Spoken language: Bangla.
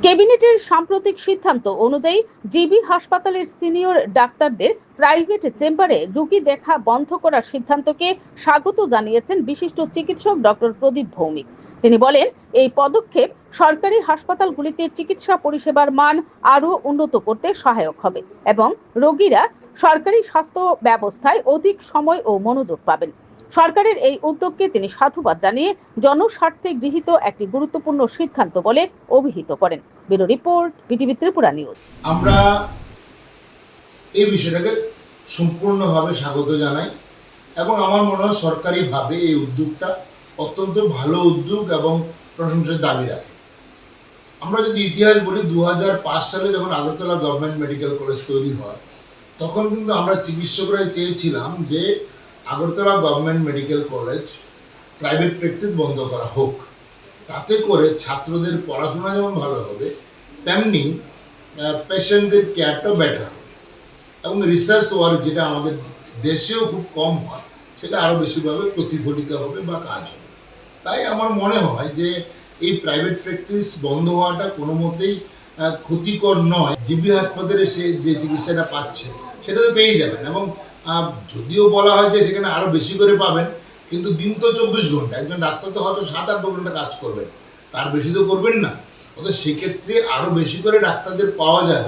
ক্যাবিনেটের সাম্প্রতিক সিদ্ধান্ত অনুযায়ী জিবি হাসপাতালের সিনিয়র ডাক্তারদের প্রাইভেট চেম্বারে রোগী দেখা বন্ধ করার সিদ্ধান্তকে স্বাগত জানিয়েছেন বিশিষ্ট চিকিৎসক ডক্টর প্রদীপ ভৌমিক। তিনি বলেন, এই পদক্ষেপ সরকারি হাসপাতালগুলিতে চিকিৎসা পরিষেবার মান আরও উন্নত করতে সহায়ক হবে এবং রোগীরা সরকারি স্বাস্থ্য ব্যবস্থায় অধিক সময় ও মনোযোগ পাবেন। সরকারের এই উদ্যোগকে তিনি সাধুবাদ জানিয়ে জনস্বার্থে গৃহীত একটি গুরুত্বপূর্ণ সিদ্ধান্ত বলে অভিহিত করেন। Bureau report, BTV Tripura news. আমরা এই বিষয়টাকে সম্পূর্ণভাবে স্বাগত জানাই এবং আমার মনে হয় সরকারিভাবে এই উদ্যোগটা অত্যন্ত ভালো উদ্যোগ এবং প্রশংসার দাবি রাখে। আমরা যদি ইতিহাস বলি, 2005 সালে যখন আগরতলা গভর্নমেন্ট মেডিকেল কলেজ তৈরি হয়, তখন কিন্তু আমরা চিকিৎসকরা চেয়েছিলাম যে Agartala government medical college private practice বন্ধ করা হোক। তাতে করে ছাত্রদের পড়াশোনা যেমন ভালো হবে, তেমনি পেশেন্টদের কেয়ারটাও বেটার হবে এবং রিসার্চ ওয়ার্ক, যেটা আমাদের দেশেও খুব কম হয়, সেটা আরও বেশিভাবে প্রতিফলিত হবে বা কাজ হবে। তাই আমার মনে হয় যে এই প্রাইভেট প্র্যাকটিস বন্ধ হওয়াটা কোনো মতেই ক্ষতিকর নয়। জিবি হাসপাতালে সে যে চিকিৎসাটা পাচ্ছে সেটা তো পেয়ে যাবেন এবং যদিও বলা হয় যে সেখানে আরও বেশি করে পাবেন, কিন্তু দিন তো 24 ঘন্টা, একজন ডাক্তার তো হয়তো 7-8 ঘন্টা কাজ করবেন, তার বেশি তো করবেন না। অর্থাৎ সেক্ষেত্রে আরও বেশি করে ডাক্তারদের পাওয়া যাবে।